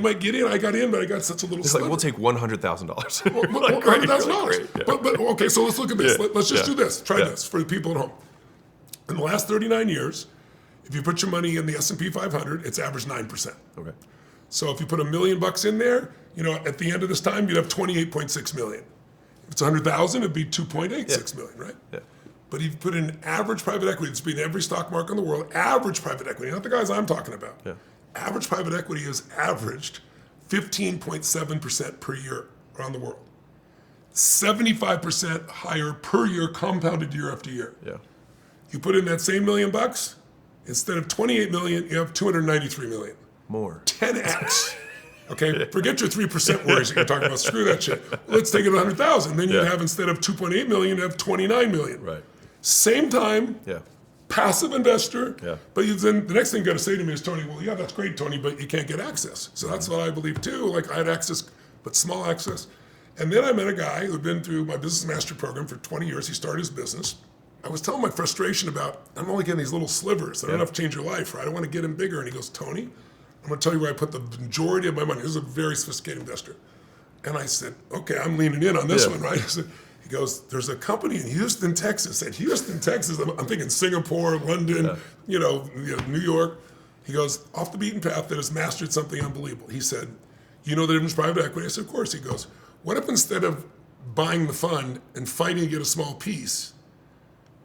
might get in. I got in, but I got such a little It's sliver. like, we'll take $100,000. Well, Like, great, $100,000. really great, yeah. But okay, so let's look at this. Yeah, Let's just yeah. do this. Try Yeah. this for the people at home. In the last 39 years, if you put your money in the S&P 500, it's averaged 9%. Okay. So if you put $1 million in there, at the end of this time, you'd have 28.6 million. If it's 100,000, it'd be 2.86 million, right? Yeah. But if you put in average private equity, it's been every stock market in the world, average private equity, not the guys I'm talking about. Yeah. Average private equity has averaged 15.7% per year around the world. 75% higher per year, compounded year after year. Yeah. You put in that same $1 million, instead of 28 million, you have 293 million. More. 10x. Okay, forget your 3% worries that you're talking about. Screw that shit. Let's take it to 100,000. Then you'd Yeah. have, instead of 2.8 million, you have 29 million. Right. Same time, Yeah. passive investor. Yeah. But then the next thing you got to say to me is, Tony, well, yeah, that's great, Tony, but you can't get access. So that's what I believe too. Like, I had access, but small access. And then I met a guy who'd been through my business master program for 20 years. He started his business. I was telling my frustration about, I'm only getting these little slivers. They're not enough to change your life, right? I want to get him bigger. And he goes, Tony, I'm going to tell you where I put the majority of my money. This is a very sophisticated investor. And I said, okay, I'm leaning in on this one, right? He goes, there's a company in Houston, Texas. At Houston, Texas, I'm thinking Singapore, London, New York. He goes, off the beaten path, that has mastered something unbelievable. He said, you know the difference in private equity? I said, of course. He goes, what if instead of buying the fund and fighting to get a small piece,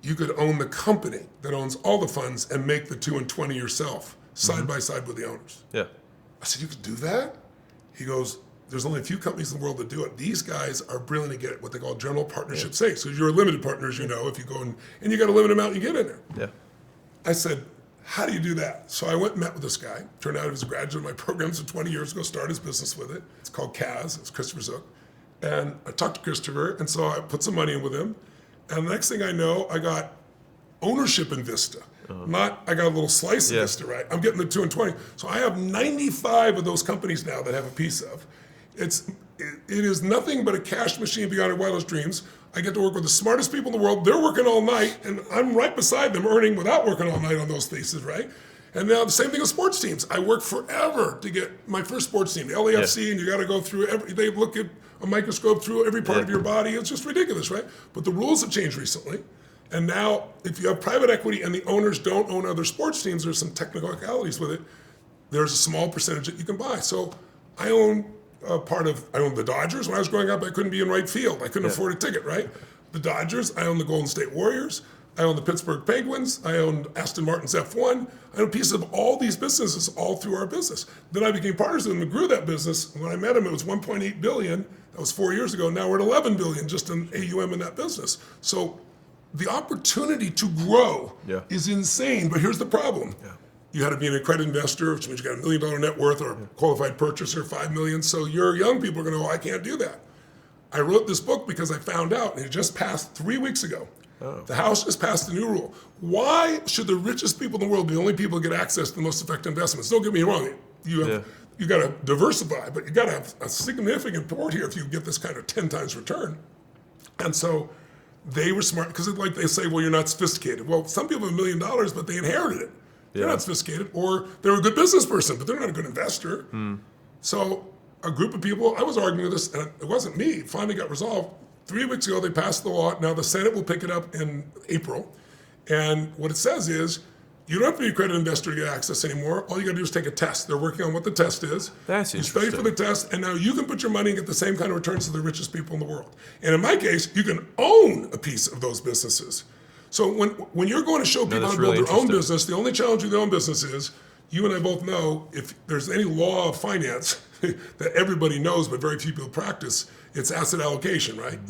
you could own the company that owns all the funds and make the 2 and 20 yourself, side by side with the owners? Yeah. I said, you could do that? He goes, there's only a few companies in the world that do it. These guys are brilliant to get what they call general partnership stakes. So you're a limited partner, as you know, if you go and you got a limited amount, you get in there. Yeah. I said, how do you do that? So I went and met with this guy. Turned out he was a graduate of my program, so 20 years ago, started his business with it. It's called CAS, it's Christopher Zook. And I talked to Christopher, and so I put some money in with him. And the next thing I know, I got ownership in Vista. Not, I got a little slice of Vista, right? I'm getting the 2 and 20. So I have 95 of those companies now that I have a piece of. It is nothing but a cash machine beyond your wildest dreams. I get to work with the smartest people in the world. They're working all night, and I'm right beside them earning without working all night on those theses, right? And now the same thing with sports teams. I worked forever to get my first sports team, the LAFC, and you got to go through they look at a microscope through every part of your body. It's just ridiculous, right? But the rules have changed recently. And now, if you have private equity and the owners don't own other sports teams, there's some technicalities with it. There's a small percentage that you can buy. So I own I owned the Dodgers. When I was growing up, I couldn't be in right field. I couldn't afford a ticket, right? The Dodgers, I own the Golden State Warriors. I own the Pittsburgh Penguins. I owned Aston Martin's F1. I own a piece of all these businesses all through our business. Then I became partners with him and grew that business. When I met him, it was 1.8 billion. That was 4 years ago. Now we're at 11 billion just in AUM in that business. So the opportunity to grow is insane, but here's the problem. You had to be an accredited investor, which means you got $1 million net worth, or a qualified purchaser, 5 million. So your young people are going to go, I can't do that. I wrote this book because I found out, and it just passed 3 weeks ago. The House just passed a new rule. Why should the richest people in the world be the only people who get access to the most effective investments? Don't get me wrong. You got to diversify, but you got to have a significant port here if you get this kind of 10 times return. And so they were smart, because like they say, well, you're not sophisticated. Well, some people have $1 million, but they inherited it. They're not sophisticated, or they're a good business person, but they're not a good investor. So a group of people, I was arguing with this, and it wasn't me, it finally got resolved. 3 weeks ago, they passed the law. Now the Senate will pick it up in April. And what it says is, you don't have to be an accredited investor to get access anymore. All you got to do is take a test. They're working on what the test is. That's You study for the test, and now you can put your money and get the same kind of returns to the richest people in the world. And in my case, you can own a piece of those businesses. So when you're going to show people how to build their own business, the only challenge with their own business is, you and I both know, if there's any law of finance that everybody knows but very few people practice, it's asset allocation, right?